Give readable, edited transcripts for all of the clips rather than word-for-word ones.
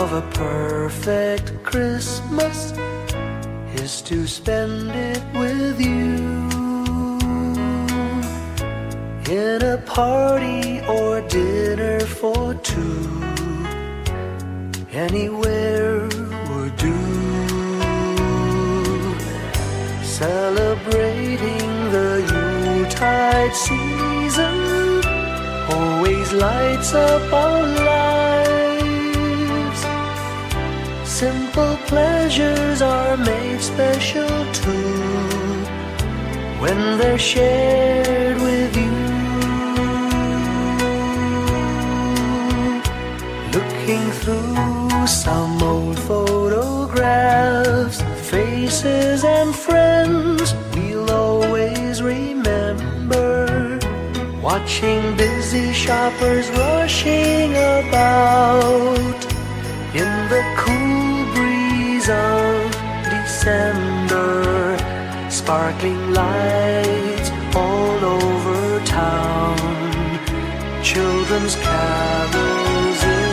of a perfect Christmas is to spend it with you, in a party or dinner for two. Anywhere would do. Celebrating the Yuletide season always lights up our lives. Simple pleasures are made special too when they're shared with you. Looking through some old photographs, faces and friends we'll always remember. Watching busy shoppers rushing about in the cool breeze of December. Sparkling lights all over town, children's carols in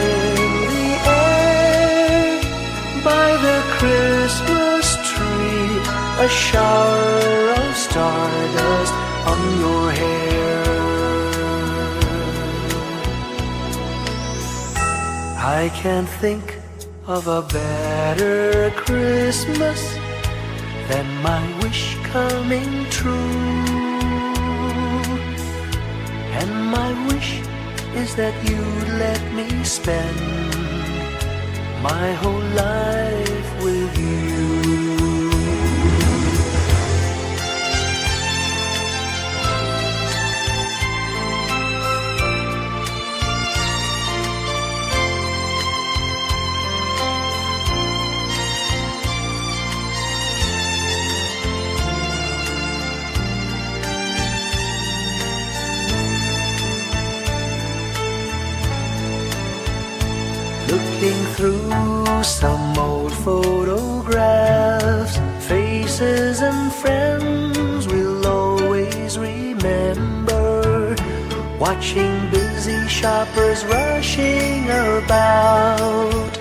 the air. By the Christmas tree, a shower of stardust on your hair. I can't think of a better Christmas than my wish coming true. And my wish is that you'd let me spend my whole life with you. Looking through some old photographs, faces and friends we'll always remember. Watching busy shoppers rushing about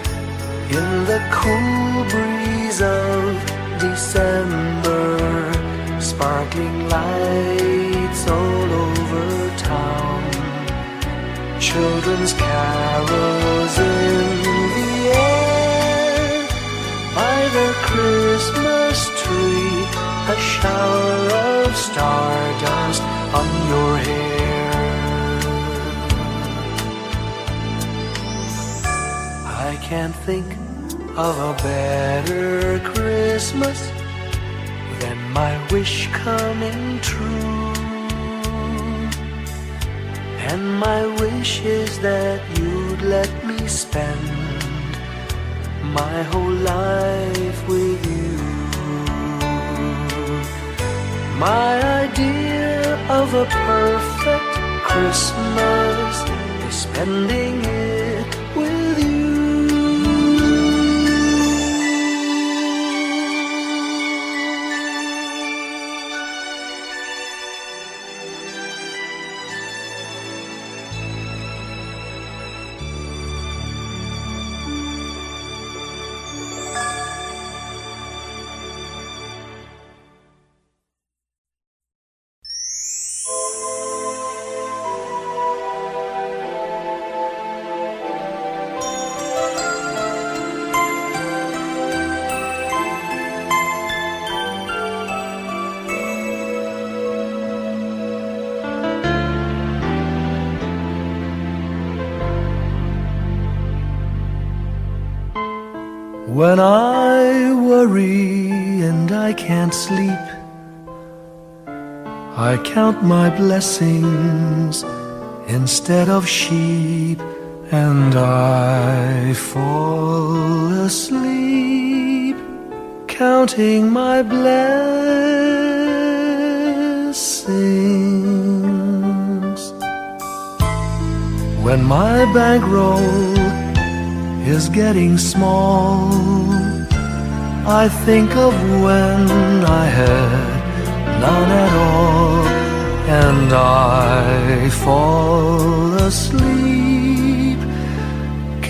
in the cool breeze of December. Sparkling lights all over town, children's carols in the air. By the Christmas tree, a shower of stardust on your hair. I can't think of a better Christmas than my wish coming true. And my wish is that you'd let me spend my whole life with you. My idea of a perfect Christmas is spending it with you. When I worry and I can't sleep, I count my blessings instead of sheep, and I fall asleep counting my blessings. When my bankroll is getting small, I think of when I had none at all, and I fall asleep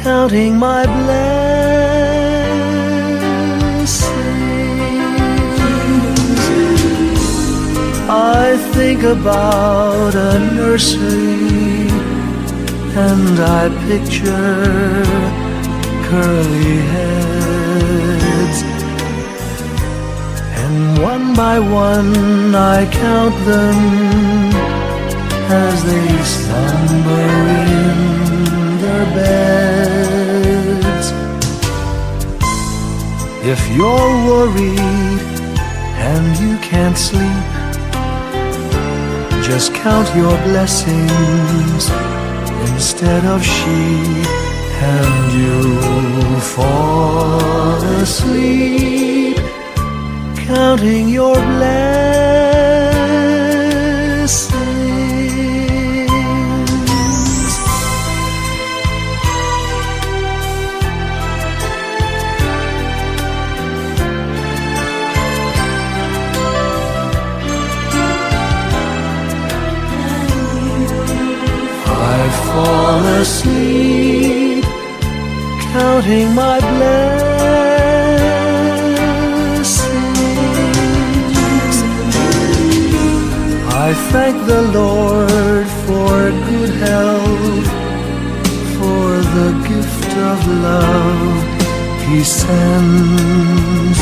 counting my blessings. I think about a nursery and I picture curly heads, and one by one I count them as they slumber in their beds. If you're worried and you can't sleep, just count your blessings instead of sheep, and you'll fall asleep counting your blessings. I fall asleep counting my blessings. I thank the Lord for good health, for the gift of love He sends,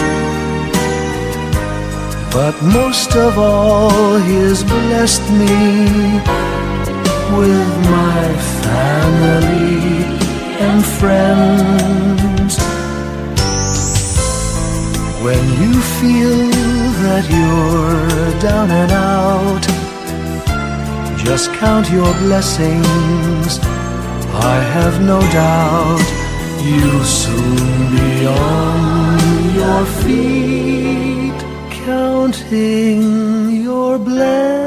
but most of all He has blessed me with my family and friends. When you feel that you're down and out, just count your blessings. I have no doubt you'll soon be on your feet, counting your blessings.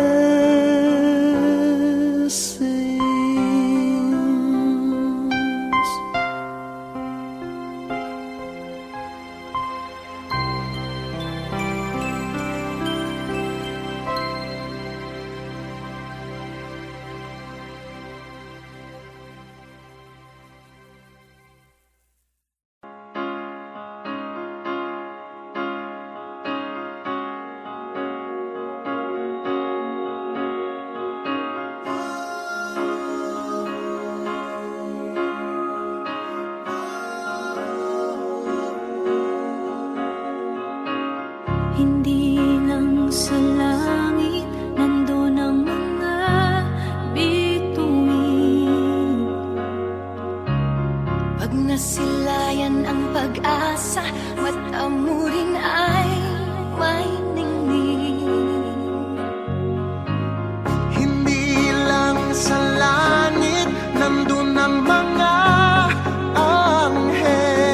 Hindi lang sa langit nandun ang mga bituin. Pag nasilayan ang pag-asa, mata mo rin ay may ningning. Hindi lang sa langit nandun ang mga anghel.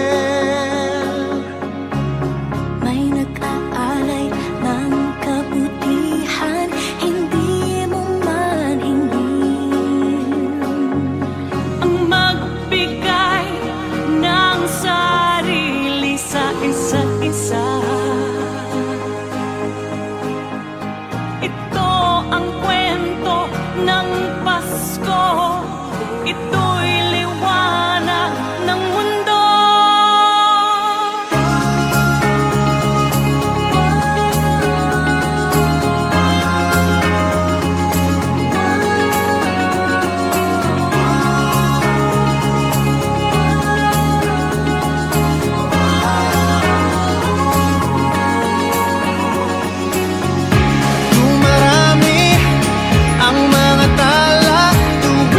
May nag-aalay ng kabutihan, hindi mo man ingin. Ang magbigay ng sarili sa isa't isa. Ito ang kwento ng Pasko. Ito'y liwanag ng mundo. Dumarami ang mga tala tuwing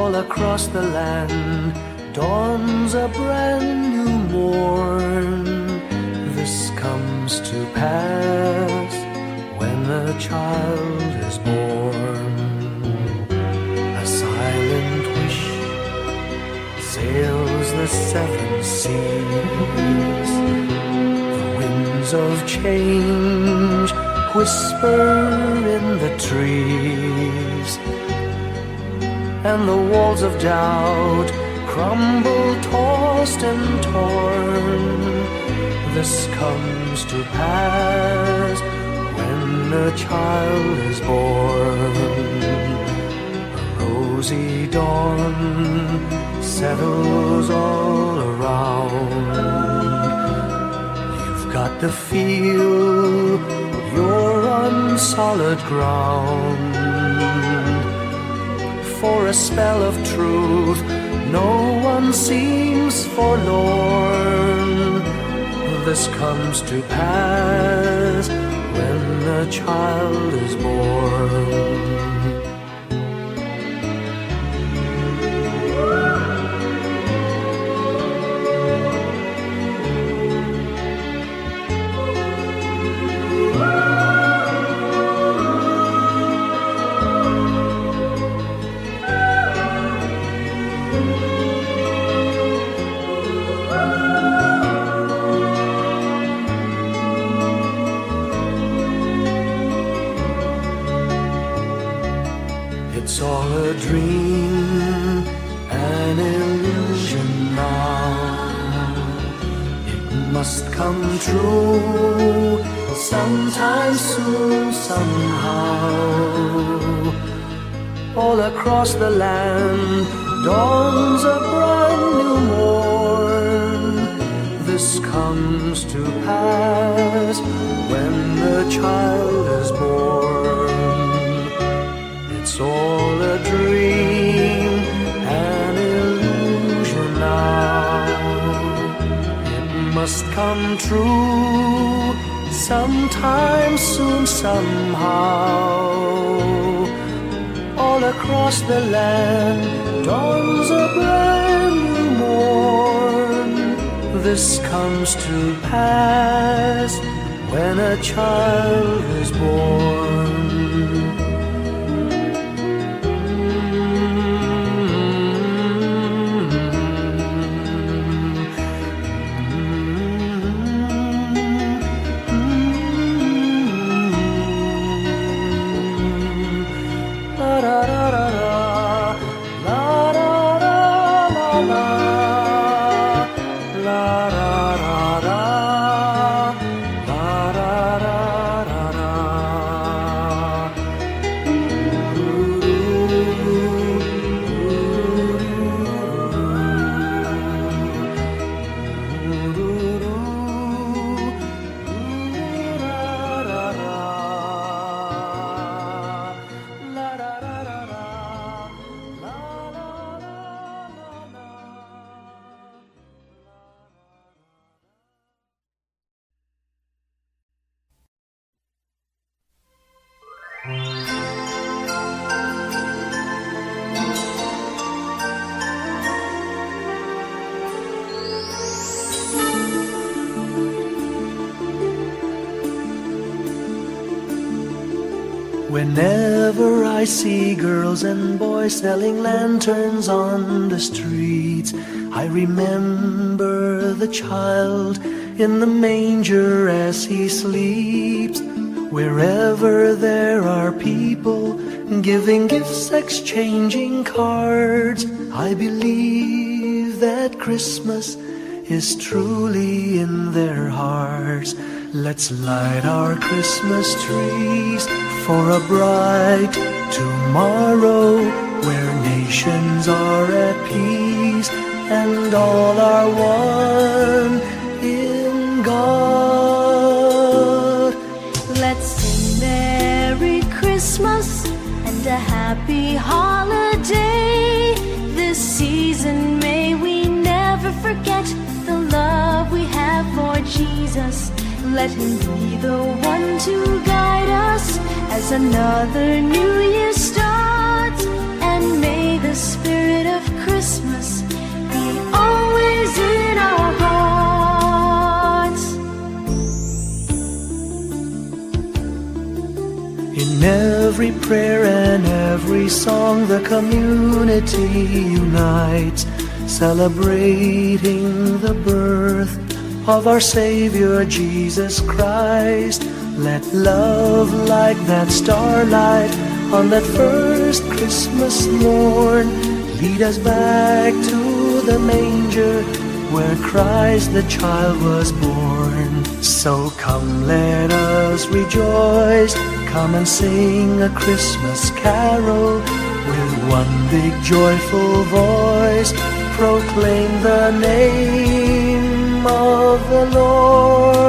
all across the land dawns a brand new morn. This comes to pass when a child is born. A silent wish sails the seven seas. The winds of change whisper in the trees, and the walls of doubt crumble, tossed and torn. This comes to pass when a child is born. A rosy dawn settles all around. You've got to feel you're on solid ground. For a spell of truth, no one seems forlorn. This comes to pass when a child is born. It's all a dream, an illusion now. It must come true sometime soon, somehow. All across the land dawns a brand new morn. This comes to pass when the child is born. It's all a dream, an illusion now. It must come true sometime soon, somehow. All across the land dawns a brand new morn. This comes to pass when a child is born. Whenever I see girls and boys selling lanterns on the streets, I remember the child in the manger as he sleeps. Wherever there are people giving gifts, exchanging cards, I believe that Christmas is truly in their hearts. Let's light our Christmas trees for a bright tomorrow, where nations are at peace and all are one in God. Let's sing Merry Christmas and a happy holiday. This season may we never forget the love we have for Jesus. Let him be the one to guide us as another new year starts, and may the Spirit prayer and every song the community unites, celebrating the birth of our Savior Jesus Christ. Let love like that starlight on that first Christmas morn lead us back to the manger where Christ the child was born. So come, let us rejoice, come and sing a Christmas carol with one big joyful voice, proclaim the name of the Lord.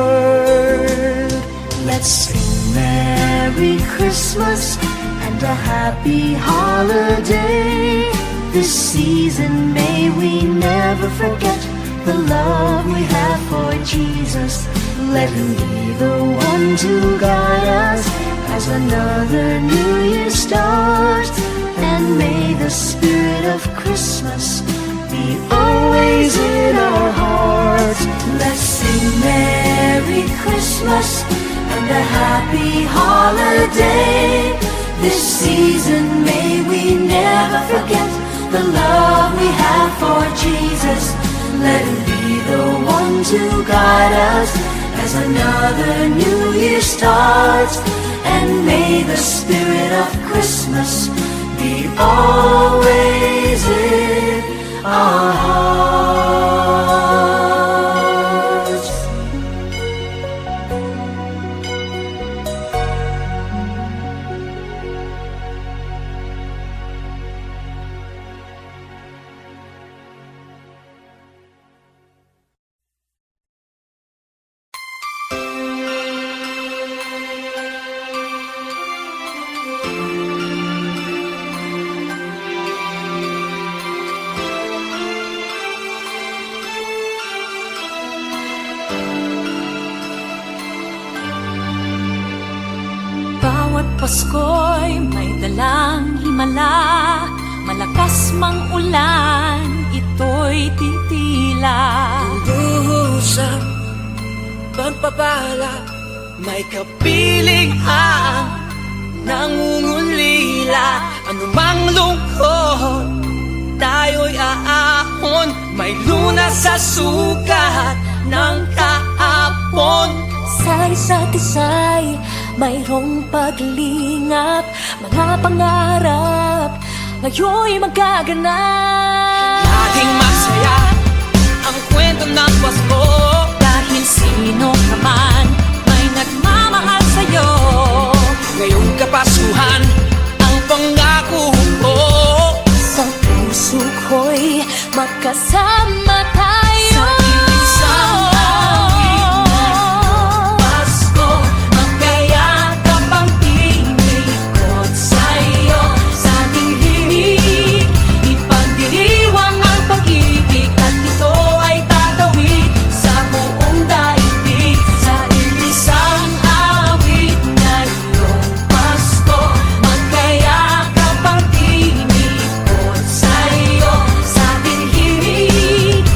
Let's sing Merry Christmas and a happy holiday. This season may we never forget the love we have for Jesus. Let Him be the one to guide us as another new year starts. And may the spirit of Christmas be always in our hearts. Let's sing Merry Christmas and a happy holiday. This season may we never forget the love we have for Jesus. Let Him be the one to guide us as another new year starts. And may the spirit of Christmas be always in our hearts. Bawat Pasko'y may dalang himala, malakas mang ulan, ito'y titila. Duhusap, pagpapala, may kapiling ang nangungulila. Anumang lungkot, tayo'y aahon, may lunas sa sukat ng kahapon. Sa isa't isa'y mayroong paglingap, mga pangarap ngayon'y magaganap. Laging masaya ang kwento ng Pasko, Dahil sino ka man may nagmamahal sa'yo. ngayong Kapaskuhan ang pangako ko. Sa puso ko'y magkasama tayo. Sa isang Pasko, magkayakap ang tinikot sa'yo. Sa ating himig, ipagdiriwang ang pag-ibig, at ito ay tatawid sa buong daigdig. Sa isang awit ngayong Pasko, magkayakap ang tinikot sa'yo. Sa ating himig,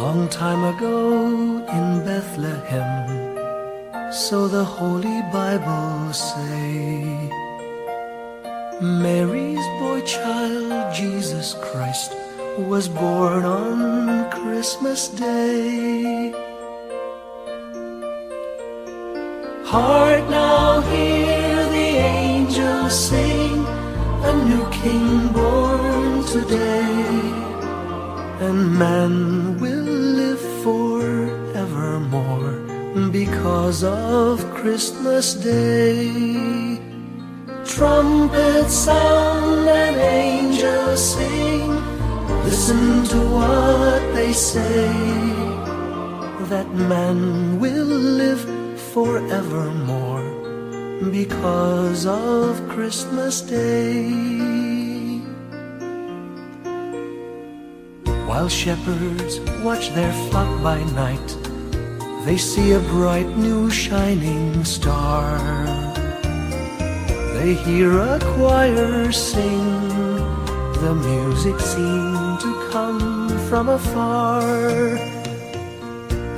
Long time ago in Bethlehem, so the Holy Bible say, Mary's boy child, Jesus Christ, was born on Christmas Day. Hark now, hear the angels sing, a new King born today, and man will live forevermore because of Christmas Day. Trumpets sound and angels sing, listen to what they say, that man will live forevermore because of Christmas Day. While shepherds watch their flock by night, they see a bright new shining star. They hear a choir sing, the music seemed to come from afar.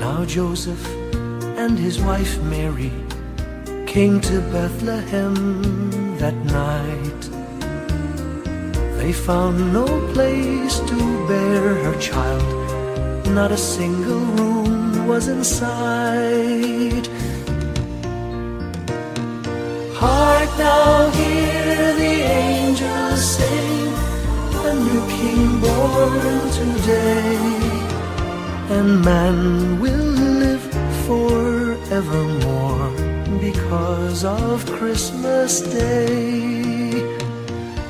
Now Joseph and his wife Mary came to Bethlehem that night. They found no place to bear her child, not a single room was in sight. Hark now, hear the angels sing, a new King born today, and man will live forevermore because of Christmas Day.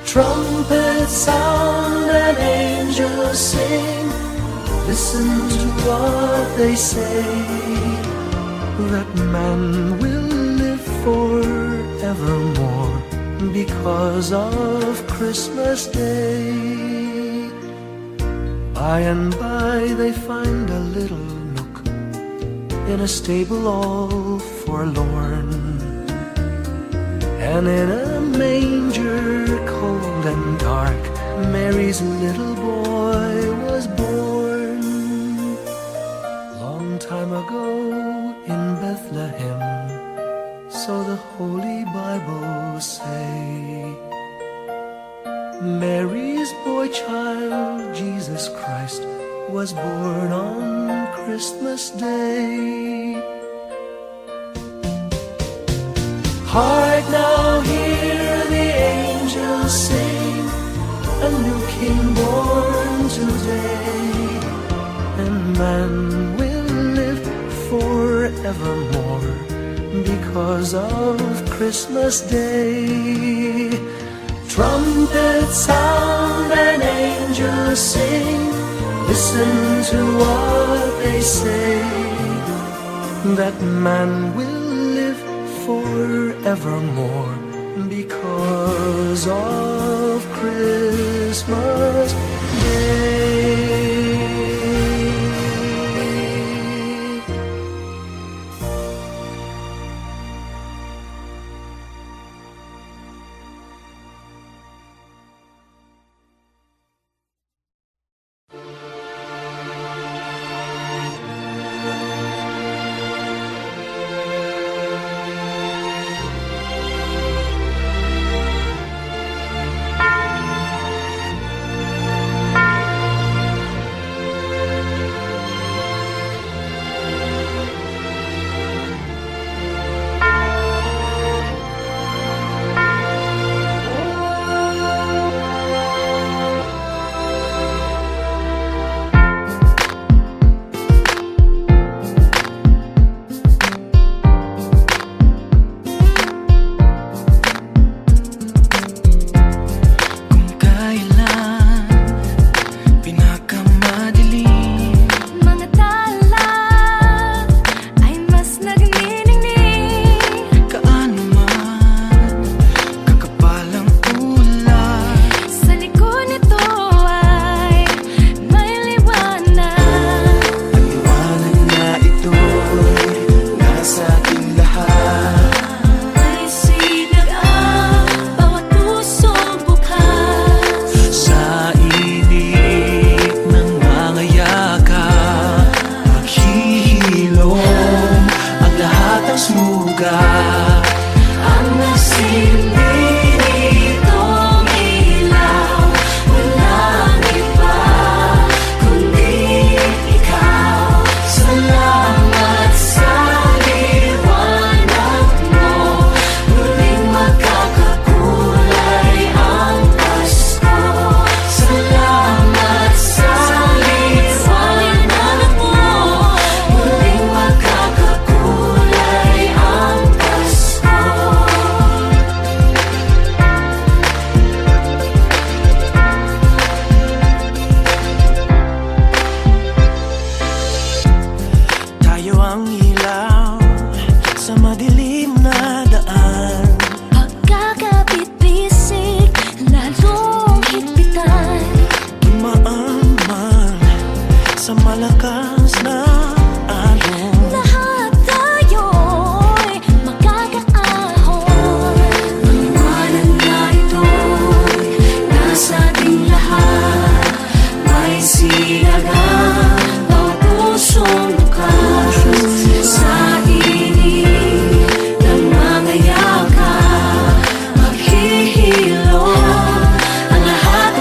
Trumpets sound and angels sing, listen to what they say, that man will live forevermore because of Christmas Day. By and by they find a little nook in a stable all forlorn, and in a manger cold and dark, Mary's little boy was born. Long time ago in Bethlehem, so the Holy Bible say, Mary's boy child, Jesus Christ, was born on Christmas Day. Hark now, hear the angels sing, a new King born today, and man will live forevermore because of Christmas Day. Trumpets sound and angels sing, listen to what they say, that man will live forevermore because of Christmas Day.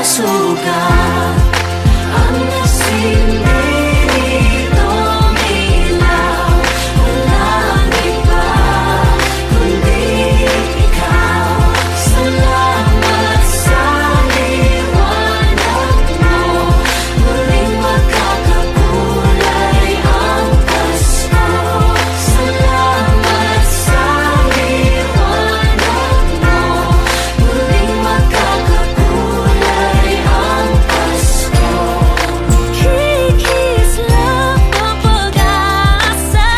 sugat. Ang nasilbi nitong ilaw, walang iba kundi ikaw. Salamat sa liwanag mo, muling magkakakulay ang Pasko. Salamat sa liwanag mo, muling magkakakulay ang Pasko. Kikis lang ang pag-asa.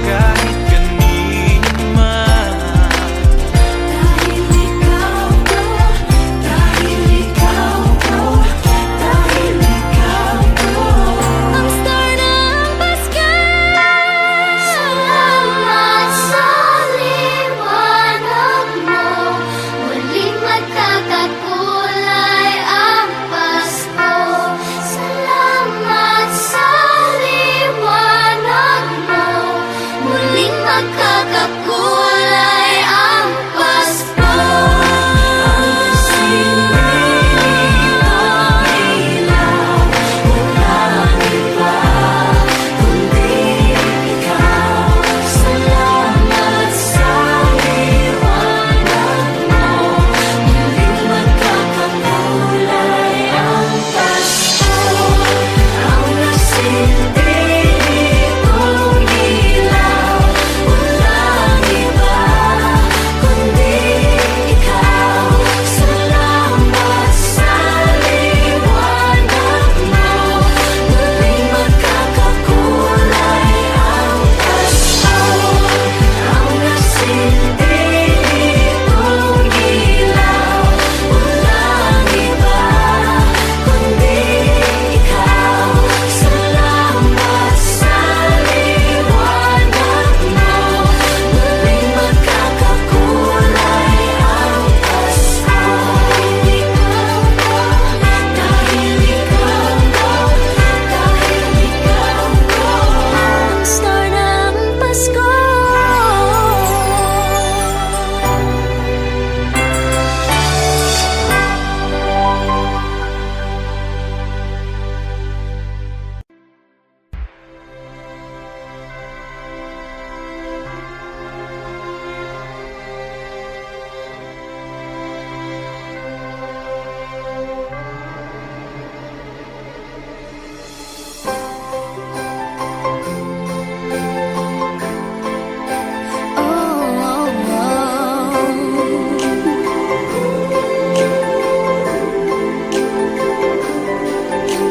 Kahit kanino man. Dahil ikaw ko, dahil ikaw ko, dahil ikaw ko, Ang star ng Pasko. salamat sa liwanag mo, muling magkakakulay ang Pasko. Salamat sa liwanag mo, muling magkakakulay ang Pasko. Ang silbi nitong ilaw, walang iba kundi ikaw. Salamat sa liwanag mo, muling magkakakulay ang Pasko. Ang nasilbi nitong ilaw, walang iba kundi ikaw. Salamat sa liwanag mo, muling magkakakulay ang Pasko. Ang nasilbi nitong ilaw, walang iba kundi ikaw. Salamat sa liwanag mo, muling magkakakulay ang Pasko. Dahil ikaw ko, dahil ikaw ko, Ang star ng Pasko.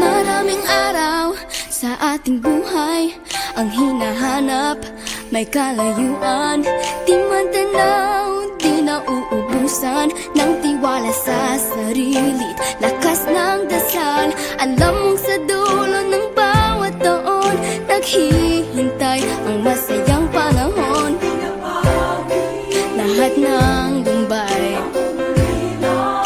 Maraming araw sa ating buhay ang hinahanap, may kalayuan, di matanaw, di nauubusan ng tiwala sa sarili't lakas ng dasal. Alam mong sa dulo ng bawat taon, naghihintay ang masayang panahon. Lahat ng lumbay at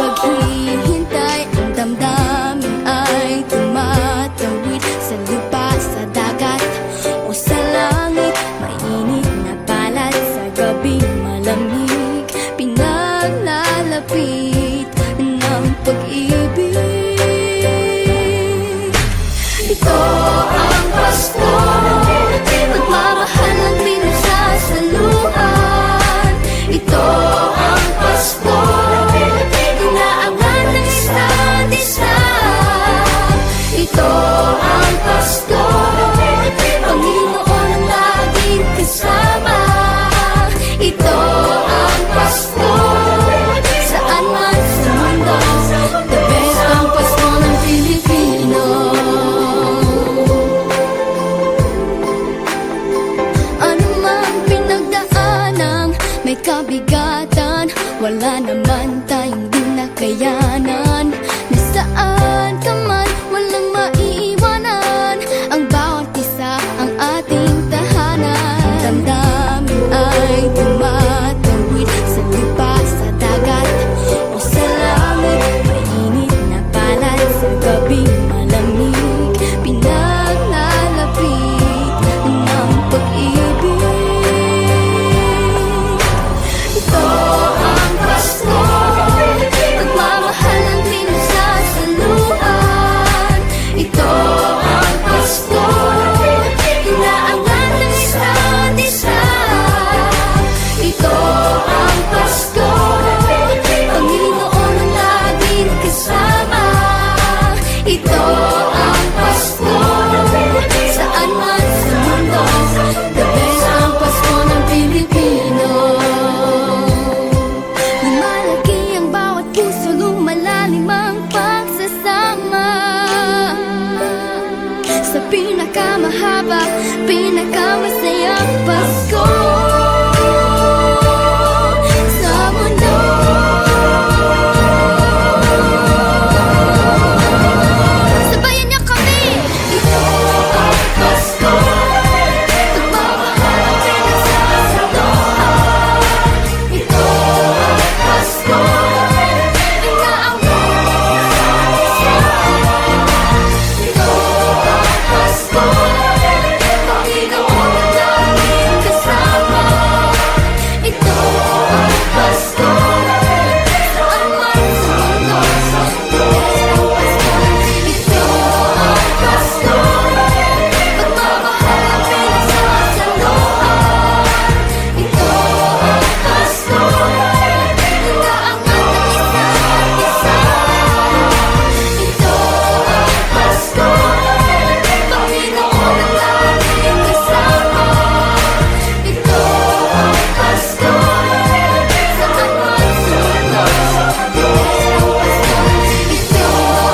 paghihintay, ang damdamin ay tumatawid sa lupa, sa dagat o sa langit. Mainit na palad sa gabing malamig, pinaglalapit ng pag-ibig. Ito ang Pasko, pagmamahal ang pinagsasaluhan. Ito ang Pasko, inaabangan ng isa't isa. Ito ang Pasko, Panginoon ang laging kasama. Ito ang Pasko, saan man sa mundo, the best ang Pasko ng Pilipino. Ano man pinagdaanang may kabigatan, wala naman tayong di nakayanan. Nasaan ka man, walang maiiwanan, ang bawat isa ang ating tahanan. Damdamin ay tumatawid sa lupa, sa dagat o sa langit. Mainit na palad sa gabing malamig, pinaglalapit ng pag-ibig. Ito ang Pasko, pagmamahal pinakamasayang Pasko sa mundo. Sabayan niyo kami! Ito ang Pasko, pagmamahal ang pinagsasalohan. Ito ang Pasko, inaaway ang isa't isa. Ito ang Pasko, Panginoon ang laging kasama. Ito ang Pasko, saan man sa mundo, sa Diyos ang Pasko. Ito ang Pasko, pagmamahal ang pinagsasalohan. Ito ang Pasko, inaangat ang isa't isa. Ito ang Pasko, Panginoon ang laging kasama. Ito ang Pasko, saan man sa mundo, sa Diyos ang Pasko. Ito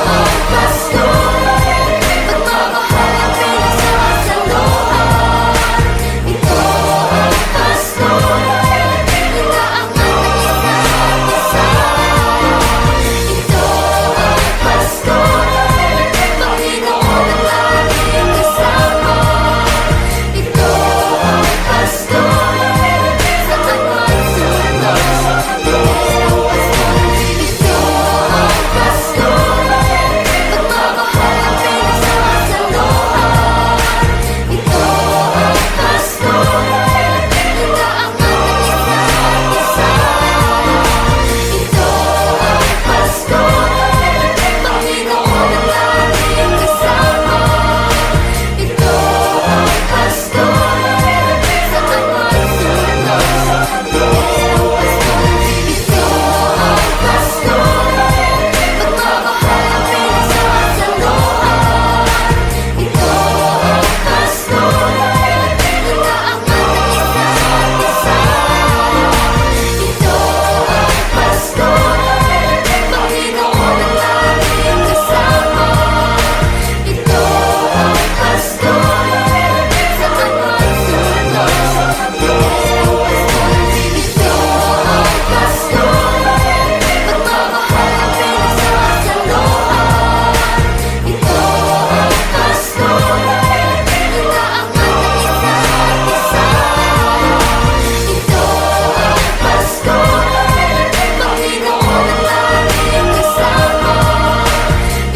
ang Pasko, pagmamahal ang pinagsasalohan. Ito ang Pasko, inaangat ang isa't isa. Ito ang Pasko, Panginoon ang laging kasama. Ito ang Pasko, saan man sa mundo, sa Diyos ang Pasko. Ito ang Pasko, pagmamahal ang pinagsasalohan. Ito ang Pasko, inaangat ang isa't isa. Ito ang Pasko, Panginoon ang laging kasama. Ito ang Pasko, saan man sa mundo, sa Diyos ang Pasko. Ito ang Pasko, pagmamahal ang pinagsasalohan. Ito ang Pasko, inaangat ang isa't isa. Ito ang Pasko, Panginoon ang laging kasama. Ito ang Pasko, saan man sa mundo, sa Diyos ang Pasko. Ito ang Pasko, pagmamahal ang pinagsasalohan. Ito ang Pasko, inaangat ang isa't isa. Ito ang Pasko, Panginoon ang laging kasama.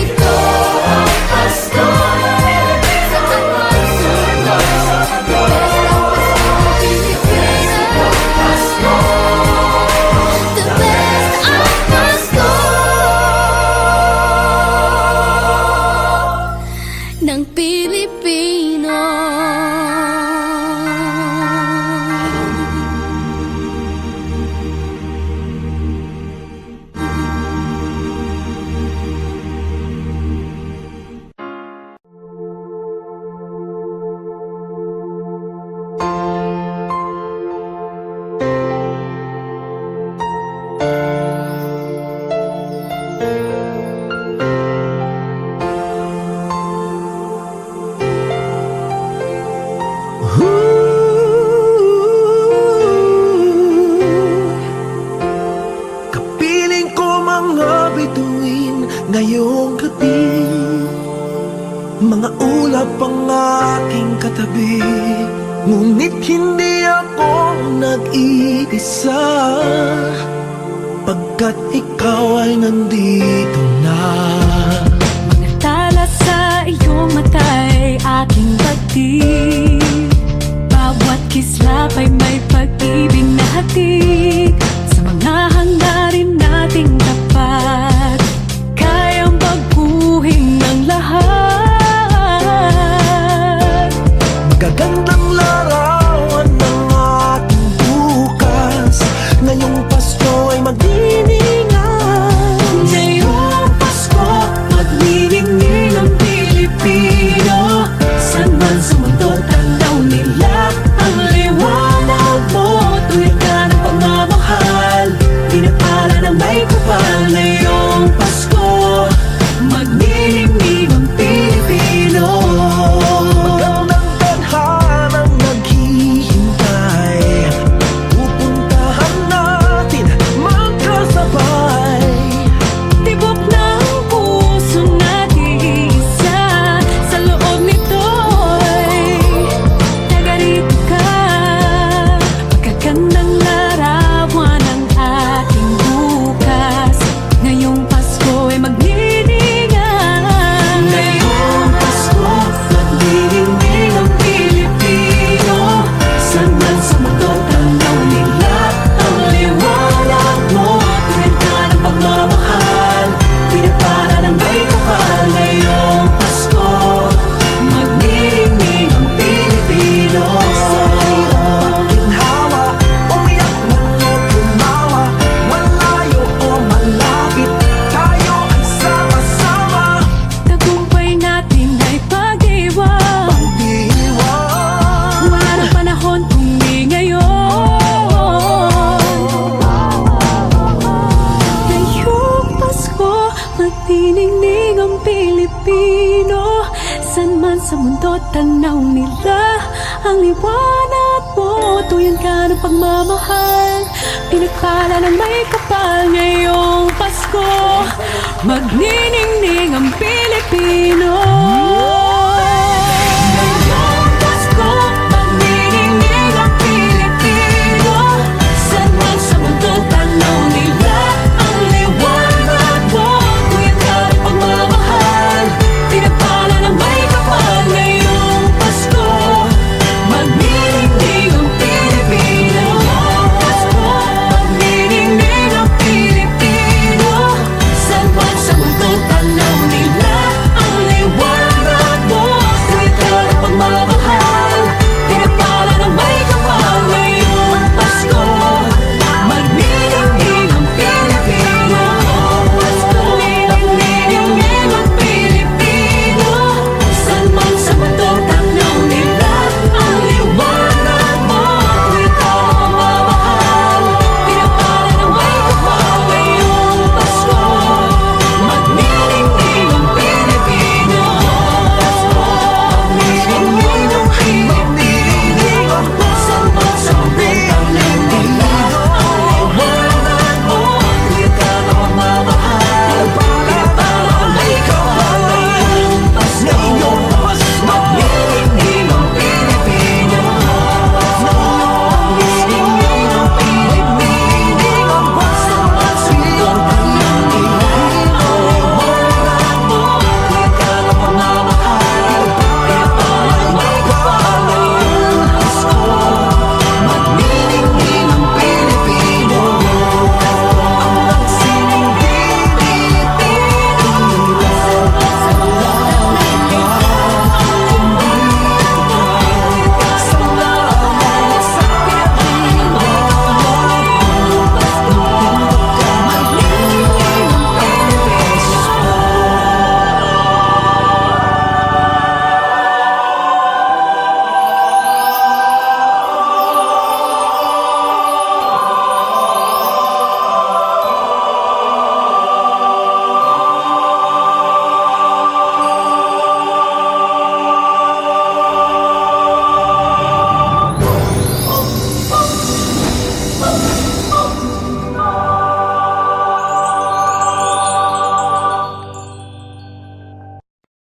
Ito ang Pasko, saan man sa mundo, sa Diyos ang Pasko. Pilipino Pasko, the best ang Pasko ng Pilipino. Kapiling ko mga bituin ngayong gabi, mga ulap ang aking katabi, ngunit hindi ako nag-iisa, pagkat ikaw ay nandito na. Mga tala sa iyong mata'y aking pagtig. Bawat kislap ay may pag-ibig na hatid. Sa mga hangarin nating tapat, kayang baguhin ng lahat. Magagandang larawan ng ating bukas, ngayong Pasko ay magdiningan. Ngayong Pasko, magniningning ang Pilipino. Saan man sa mundo, tanaw nila ang liwanag mo. Tuwid ka ng pangako Magniningning ang Pilipino, san man sa mundo tanaw nila ang liwanag mo. Tuyan ka ng pagmamahal, pinagpala ng may kapal ngayong Pasko. Magniningning ang Pilipino,